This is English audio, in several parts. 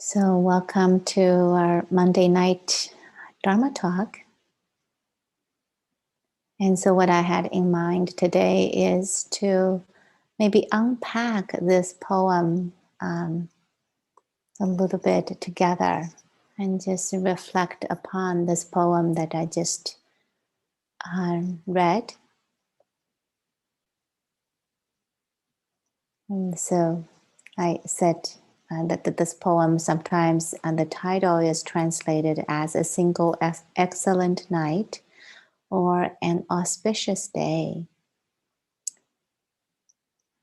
So, welcome to our Monday night Dharma talk. And so, what I had in mind today is to maybe unpack this poem a little bit together and just reflect upon this poem that I just read. And so, I said that this poem sometimes, the title is translated as a single excellent night or an auspicious day.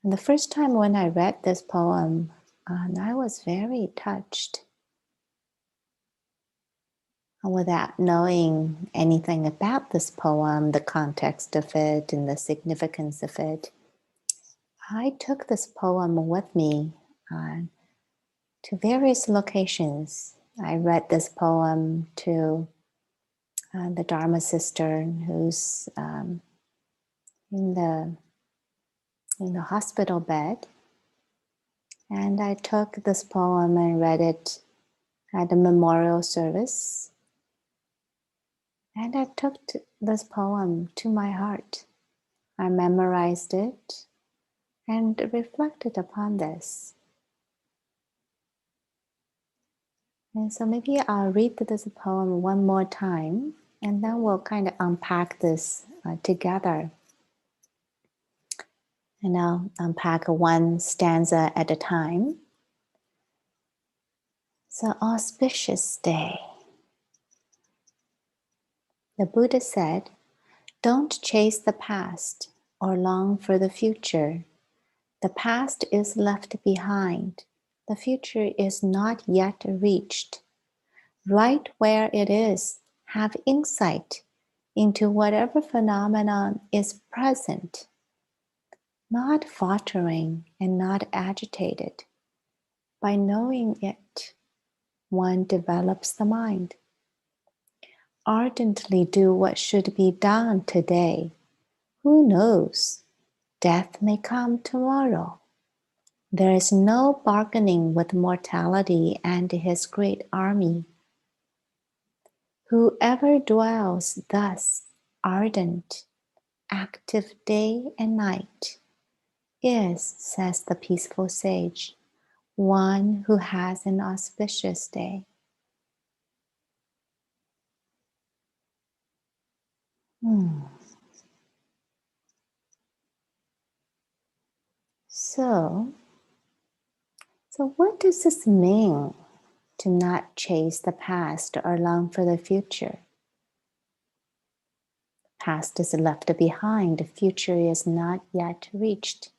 And the first time when I read this poem, I was very touched. Without knowing anything about this poem, the context of it, and the significance of it, I took this poem with me to various locations. I read this poem to the Dharma sister who's in the hospital bed. And I took this poem and read it at a memorial service. And I took this poem to my heart. I memorized it and reflected upon this. And so maybe I'll read this poem one more time, and then we'll kind of unpack this together. And I'll unpack one stanza at a time. So, auspicious day. The Buddha said, "Don't chase the past or long for the future. The past is left behind. The future is not yet reached. Right where it is, have insight into whatever phenomenon is present, not faltering and not agitated. By knowing it, one develops the mind. Ardently do what should be done today. Who knows? Death may come tomorrow. There is no bargaining with mortality and his great army. Whoever dwells thus ardent, active day and night is, says the peaceful sage, one who has an auspicious day." So what does this mean, to not chase the past or long for the future? Past is left behind, the future is not yet reached.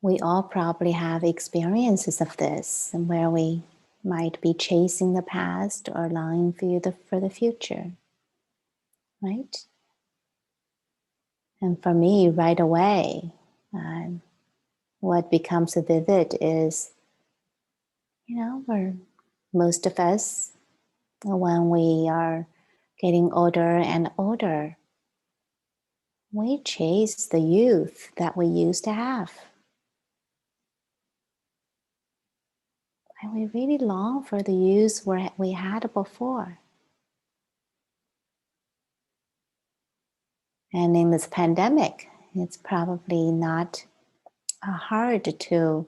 We all probably have experiences of this, and where we might be chasing the past or longing for the future, right? And for me, right away, what becomes vivid is, for most of us, when we are getting older and older, we chase the youth that we used to have. And we really long for the youth we had before. And in this pandemic, it's probably not hard to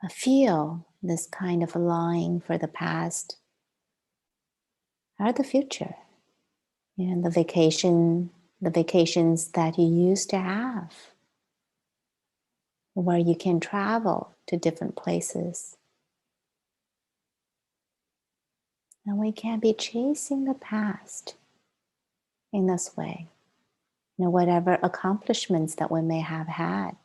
feel this kind of longing for the past or the future. The vacations that you used to have, where you can travel to different places. And we can be chasing the past in this way. Whatever accomplishments that we may have had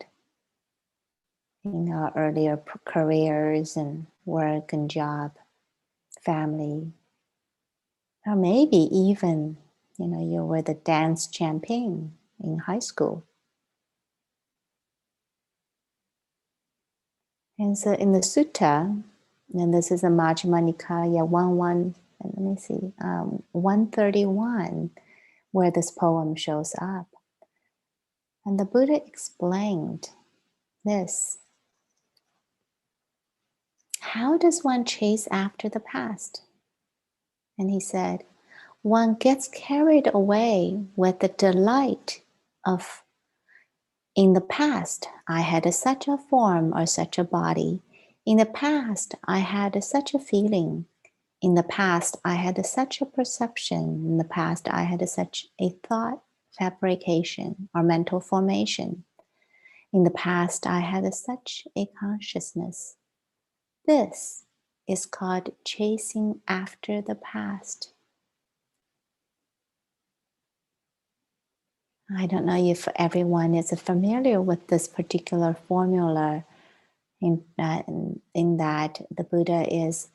in our earlier careers and work and job, family, or maybe even, you were the dance champion in high school. And so in the sutta, and this is a Majjhima Nikaya 131, where this poem shows up. And the Buddha explained this. how does one chase after the past? And he said, one gets carried away with the delight of, in the past, I had such a form or such a body. In the past, I had such a feeling. In the past, I had such a perception. In the past, I had such a thought fabrication or mental formation. In the past, I had such a consciousness. This is called chasing after the past. I don't know if everyone is familiar with this particular formula in that the Buddha is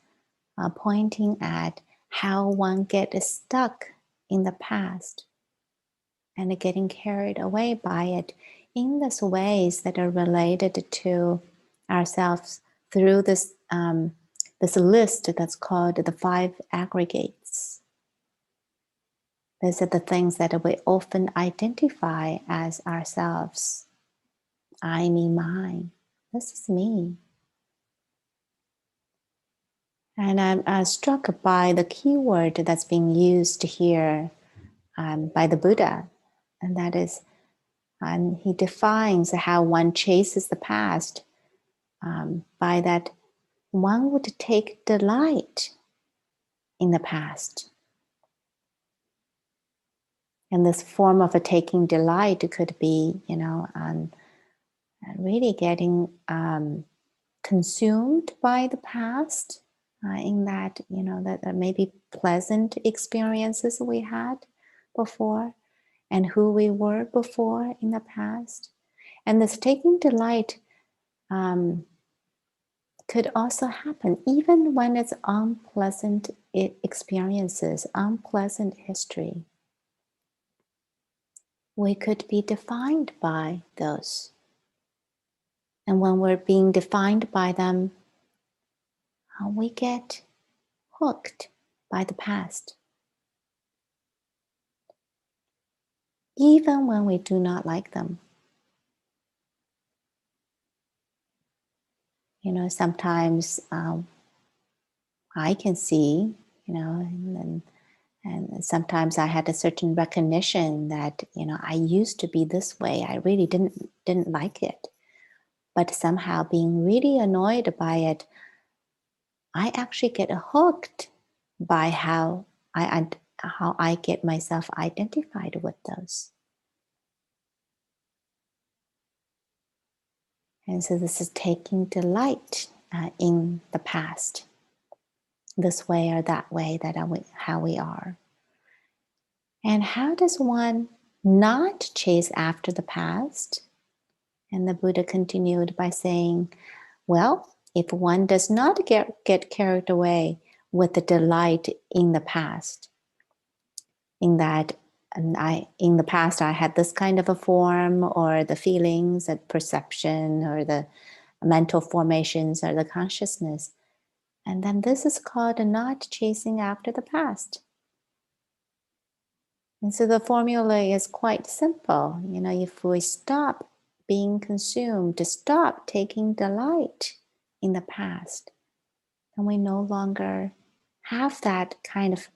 pointing at how one gets stuck in the past and getting carried away by it in these ways that are related to ourselves through this this list that's called the Five Aggregates. These are the things that we often identify as ourselves. I, me, mine. This is me. And I'm struck by the keyword that's being used here by the Buddha, and that is, he defines how one chases the past by that one would take delight in the past. And this form of a taking delight could be, really getting consumed by the past, in that, that maybe pleasant experiences we had before and who we were before in the past. And this taking delight could also happen even when it's unpleasant experiences, unpleasant history. We could be defined by those. And when we're being defined by them, we get hooked by the past. Even when we do not like them. Sometimes I can see, and sometimes I had a certain recognition that, I used to be this way. I really didn't like it. But somehow being really annoyed by it, I actually get hooked by how I get myself identified with those. And so this is taking delight in the past, this way or that way, how we are. And how does one not chase after the past? And the Buddha continued by saying, well, if one does not get carried away with the delight in the past, in that in the past I had this kind of a form, or the feelings, the perception, or the mental formations, or the consciousness, and then this is called not chasing after the past. And so the formula is quite simple. If we stop being consumed, to stop taking delight in the past, then we no longer have that kind of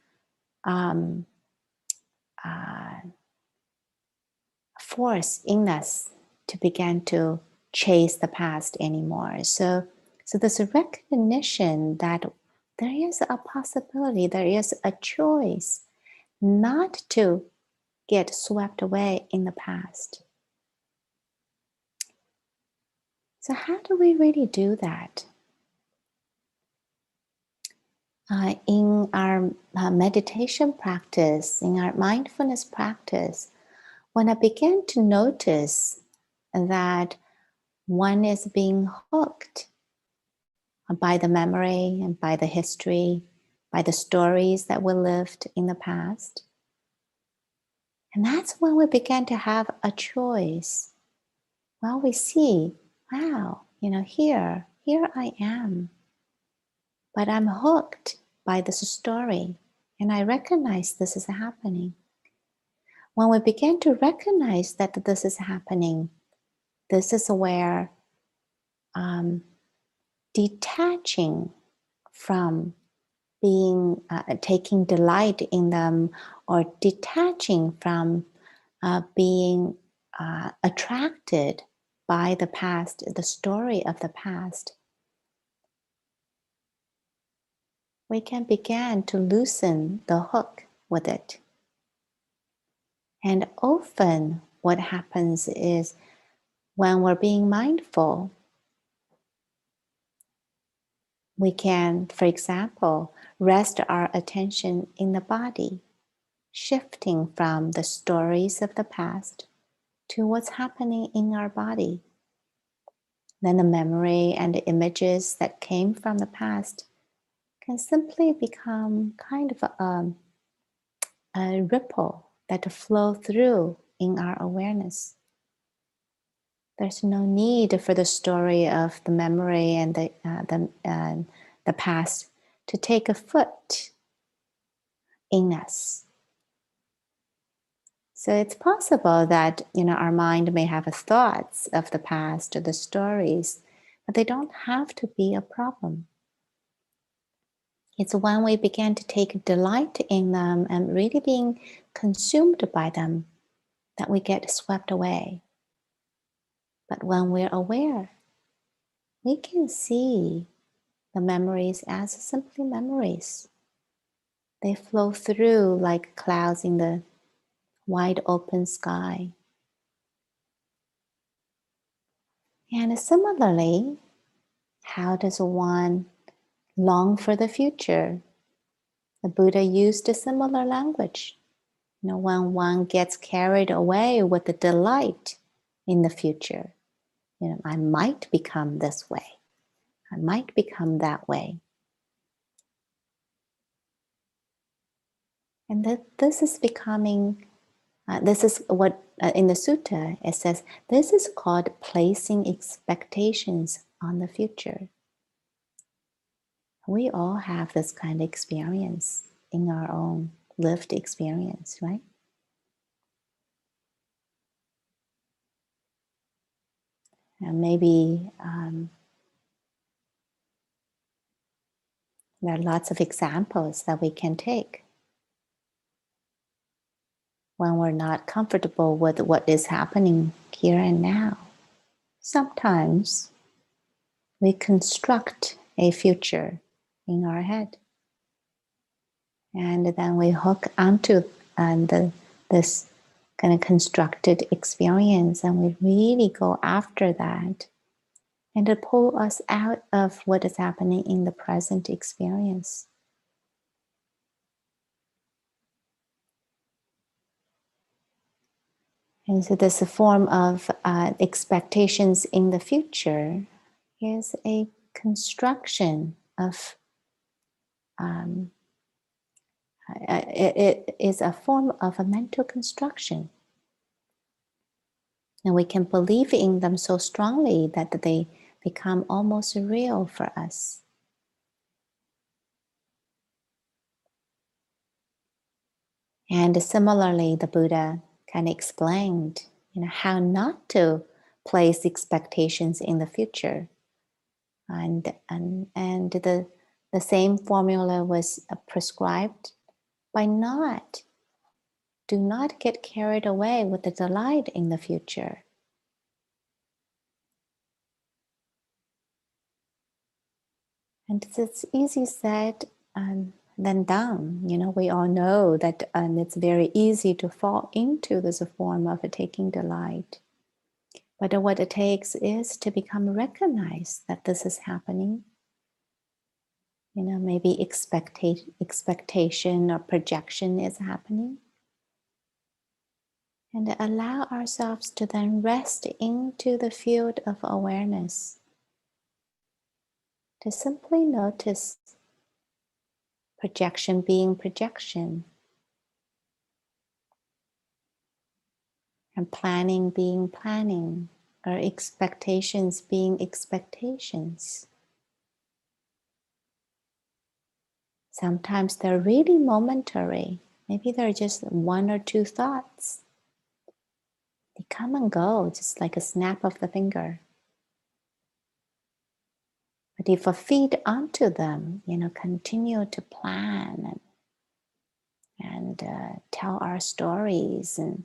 force in us to begin to chase the past anymore. So there's a recognition that there is a possibility, there is a choice not to get swept away in the past. So how do we really do that? In our meditation practice, in our mindfulness practice, when I begin to notice that one is being hooked by the memory and by the history, by the stories that we lived in the past, and that's when we begin to have a choice. Well, we see, wow, here I am. But I'm hooked by this story, and I recognize this is happening. When we begin to recognize that this is happening, this is where detaching from being taking delight in them, or detaching from being attracted by the past, the story of the past, we can begin to loosen the hook with it. And often what happens is, when we're being mindful, we can, for example, rest our attention in the body, shifting from the stories of the past to what's happening in our body. Then the memory and the images that came from the past can simply become kind of a ripple that flow through in our awareness. There's no need for the story of the memory and the past to take a foot in us. So it's possible that our mind may have thoughts of the past or the stories, but they don't have to be a problem. It's when we begin to take delight in them and really being consumed by them that we get swept away. But when we're aware, we can see the memories as simply memories. They flow through like clouds in the wide open sky. And similarly, how does one long for the future? The Buddha used a similar language. When one gets carried away with the delight in the future, I might become this way. I might become that way. And this is becoming, this is what in the sutta it says, this is called placing expectations on the future. We all have this kind of experience in our own lived experience, right? And maybe there are lots of examples that we can take when we're not comfortable with what is happening here and now. Sometimes we construct a future in our head, and then we hook onto this kind of constructed experience, and we really go after that, and to pull us out of what is happening in the present experience. And so this form of expectations in the future is a construction of, it is a form of a mental construction. And we can believe in them so strongly that they become almost real for us. And similarly, the Buddha kind of explained, how not to place expectations in the future. And the same formula was prescribed by do not get carried away with the delight in the future. And it's easy said than done. We all know that it's very easy to fall into this form of taking delight. But what it takes is to become recognized that this is happening. Maybe expectation or projection is happening. And allow ourselves to then rest into the field of awareness. To simply notice projection being projection. And planning being planning. Or expectations being expectations. Sometimes they're really momentary. Maybe they're just one or two thoughts. They come and go, just like a snap of the finger. But if we feed onto them, continue to plan and tell our stories, and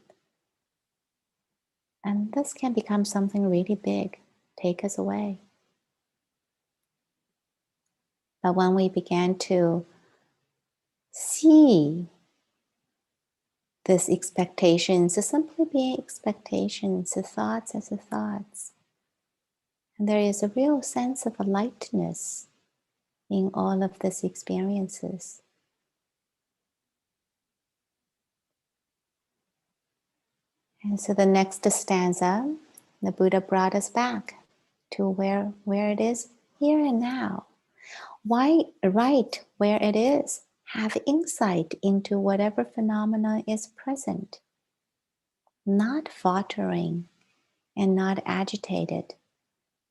this can become something really big, take us away. But when we began to see these expectations as simply being expectations, the thoughts as the thoughts, and there is a real sense of a lightness in all of these experiences. And so the next stanza, the Buddha brought us back to where it is here and now. Why right where it is? Have insight into whatever phenomena is present, not faltering and not agitated.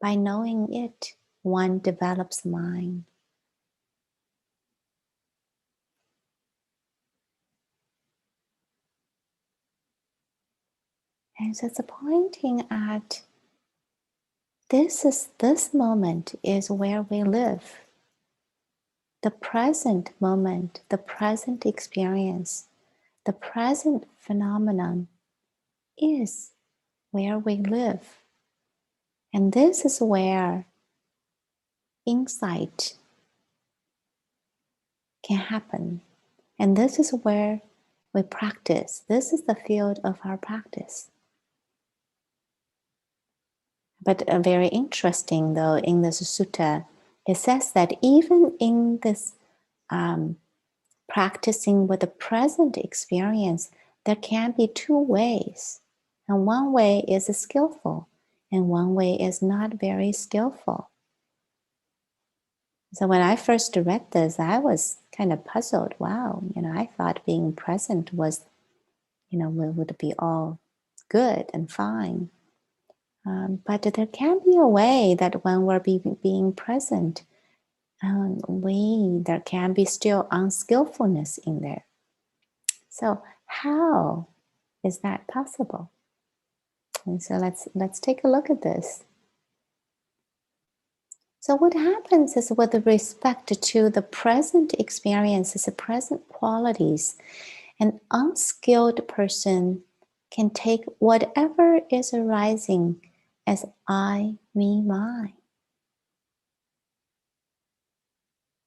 By knowing it, one develops mind. And so it's pointing at this moment is where we live. The present moment, the present experience, the present phenomenon is where we live. And this is where insight can happen. And this is where we practice. This is the field of our practice. But very interesting, though, in this sutta, it says that even in this practicing with the present experience, there can be two ways. And one way is skillful, and one way is not very skillful. So when I first read this, I was kind of puzzled. Wow, I thought being present was, would be all good and fine. But there can be a way that when we're being present, there can be still unskillfulness in there. So how is that possible? And so let's take a look at this. So what happens is, with respect to the present experiences, the present qualities, an unskilled person can take whatever is arising as I, me, mine.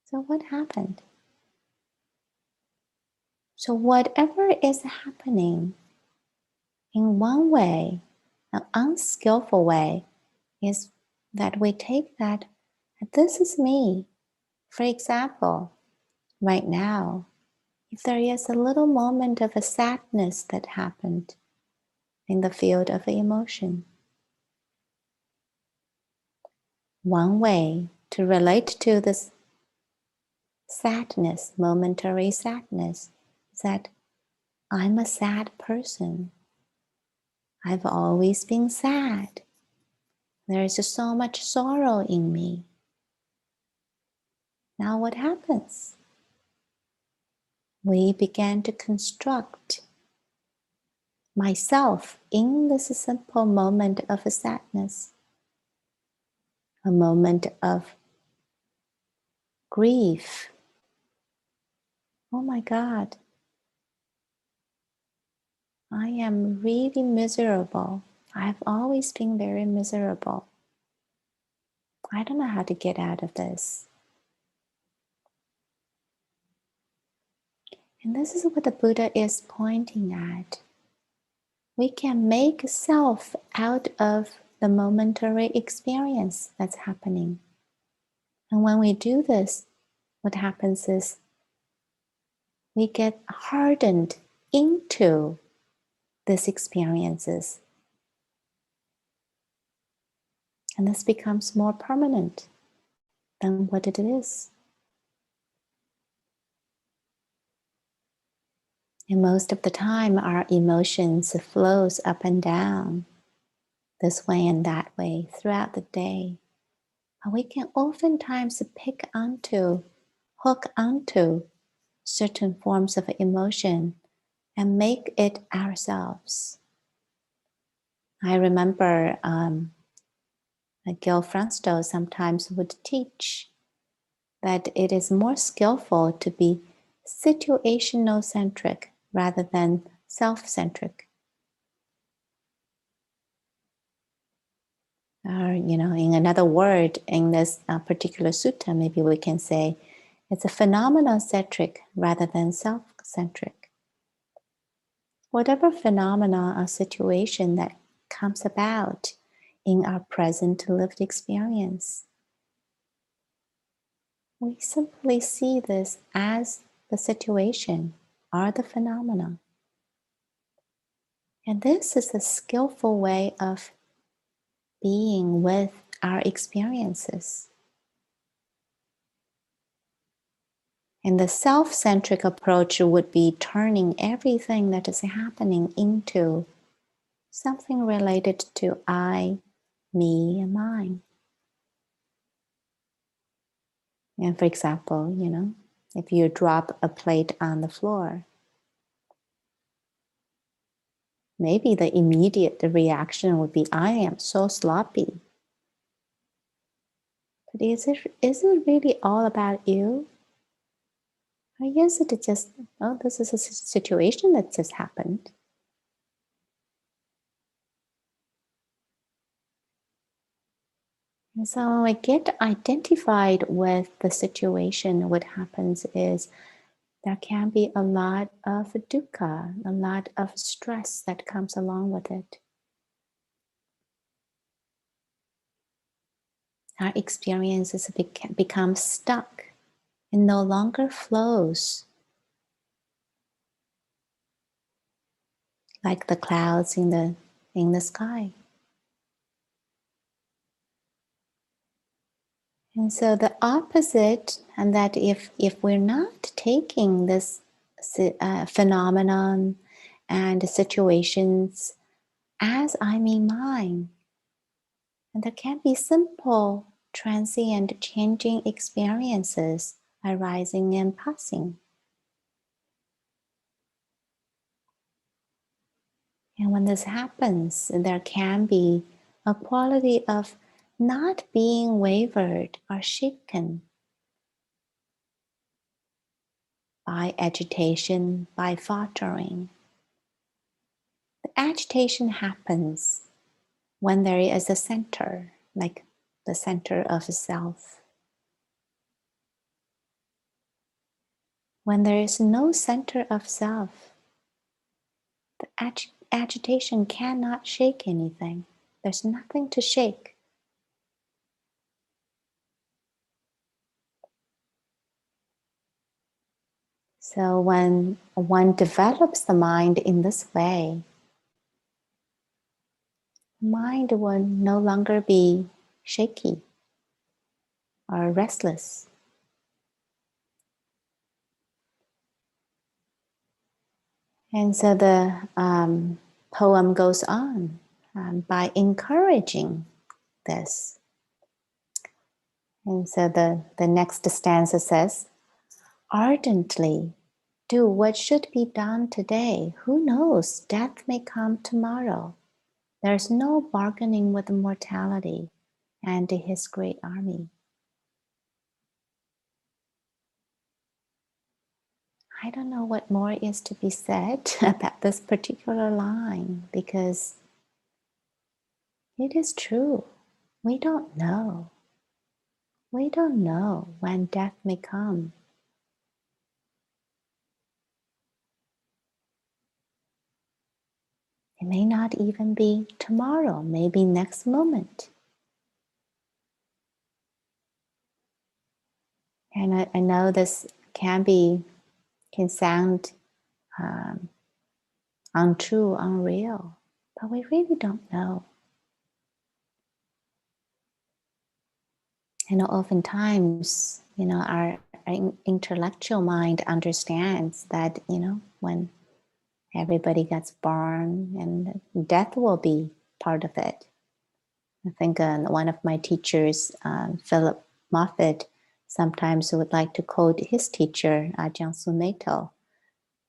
So what happened? So whatever is happening in one way, an unskillful way, is that we take that, this is me. For example, right now, if there is a little moment of a sadness that happened in the field of emotion, one way to relate to this sadness, momentary sadness, is that I'm a sad person. I've always been sad. There is so much sorrow in me. Now what happens? We began to construct myself in this simple moment of a sadness, a moment of grief. Oh my God, I am really miserable. I've always been very miserable. I don't know how to get out of this. And this is what the Buddha is pointing at. We can make self out of the momentary experience that's happening. And when we do this, what happens is we get hardened into these experiences. And this becomes more permanent than what it is. And most of the time, our emotions flows up and down, this way and that way, throughout the day. And we can oftentimes hook onto certain forms of emotion and make it ourselves. I remember Gil Fransto sometimes would teach that it is more skillful to be situational-centric rather than self-centric. Or, in another word, in this particular sutta, maybe we can say it's a phenomenon-centric rather than self-centric. Whatever phenomena or situation that comes about in our present lived experience, we simply see this as the situation or the phenomena. And this is a skillful way of being with our experiences. And the self-centric approach would be turning everything that is happening into something related to I, me, and mine. And for example, if you drop a plate on the floor, maybe the immediate reaction would be, I am so sloppy. But is it really all about you? Or is it just, this is a situation that just happened? And so when we get identified with the situation, what happens is there can be a lot of dukkha, a lot of stress that comes along with it. Our experiences become stuck and no longer flows like the clouds in the sky. And so the opposite, and that if we're not taking this phenomenon and situations as I mean mine, and there can be simple, transient, changing experiences arising and passing. And when this happens, there can be a quality of not being wavered or shaken by agitation, by faltering. The agitation happens when there is a center, like the center of self. When there is no center of self, the agitation cannot shake anything. There's nothing to shake. So when one develops the mind in this way, mind will no longer be shaky or restless. And so the poem goes on by encouraging this. And so the next stanza says, ardently do what should be done today. Who knows, death may come tomorrow. There's no bargaining with mortality and his great army. I don't know what more is to be said about this particular line, because it is true. We don't know. We don't know when death may come. It may not even be tomorrow, maybe next moment. And I know this can sound untrue, unreal, but we really don't know. And oftentimes, our intellectual mind understands that, when everybody gets born and death will be part of it. I think one of my teachers, Philip Moffat, sometimes would like to quote his teacher, Jiangsu Meito,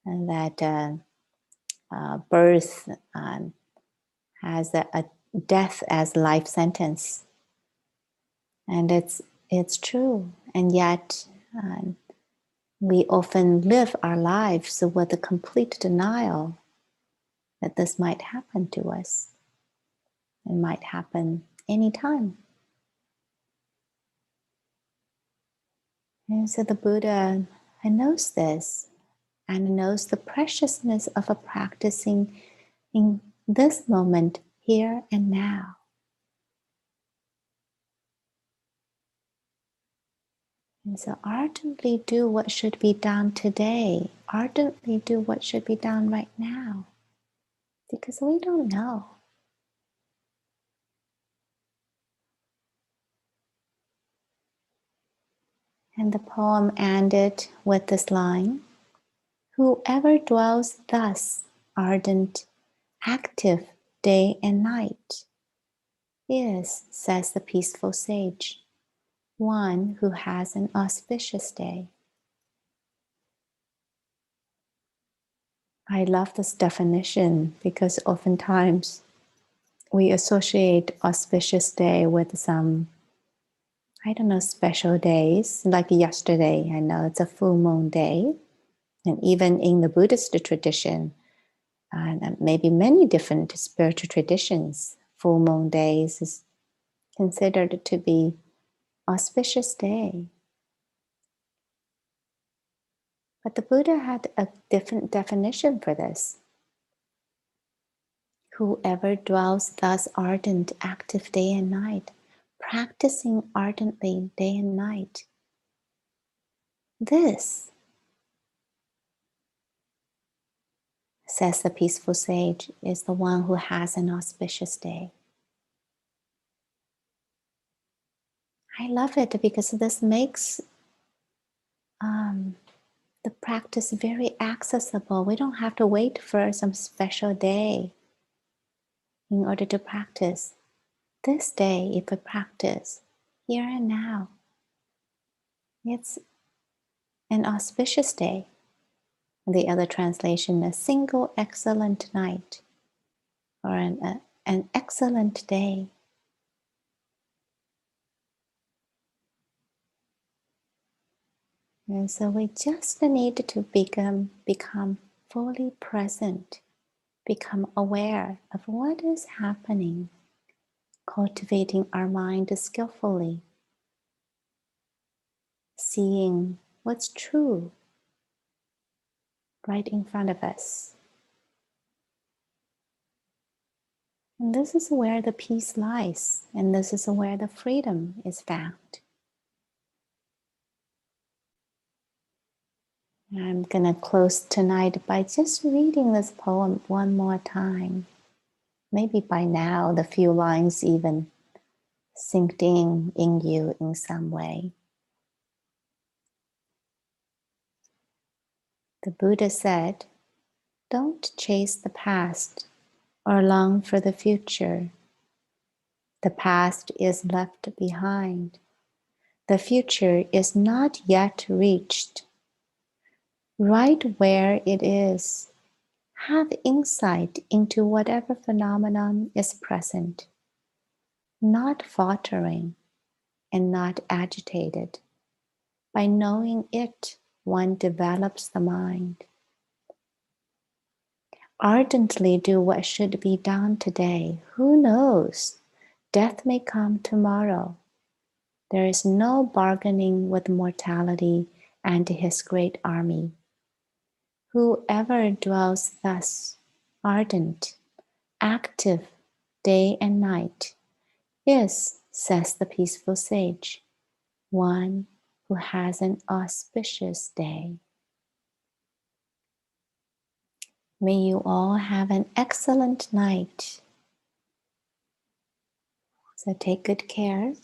and that birth has a death as life sentence. And it's true. And yet, we often live our lives with a complete denial that this might happen to us. It might happen anytime. And so the Buddha knows this and knows the preciousness of a practicing in this moment, here and now. And so ardently do what should be done today. Ardently do what should be done right now. Because we don't know. And the poem ended with this line: whoever dwells thus, ardent, active, day and night, is, says the peaceful sage, one who has an auspicious day. I love this definition because oftentimes we associate auspicious day with some, I don't know, special days. Like yesterday, I know it's a full moon day. And even in the Buddhist tradition, and maybe many different spiritual traditions, full moon days is considered to be auspicious day. But the Buddha had a different definition for this. Whoever dwells thus ardent, active day and night, practicing ardently day and night, this, says the peaceful sage, is the one who has an auspicious day. I love it because this makes the practice very accessible. We don't have to wait for some special day in order to practice. This day, if we practice here and now, it's an auspicious day. And the other translation, a single excellent night, or an excellent day. And so we just need to become fully present, become aware of what is happening, cultivating our mind skillfully, seeing what's true right in front of us. And this is where the peace lies, and this is where the freedom is found. I'm going to close tonight by just reading this poem one more time. Maybe by now the few lines even sinked in you in some way. The Buddha said, "Don't chase the past or long for the future. The past is left behind. The future is not yet reached. Right where it is, have insight into whatever phenomenon is present, not faltering and not agitated. By knowing it, one develops the mind. Ardently do what should be done today. Who knows? Death may come tomorrow. There is no bargaining with mortality and his great army. Whoever dwells thus, ardent, active, day and night, is, says the peaceful sage, one who has an auspicious day." May you all have an excellent night. So take good care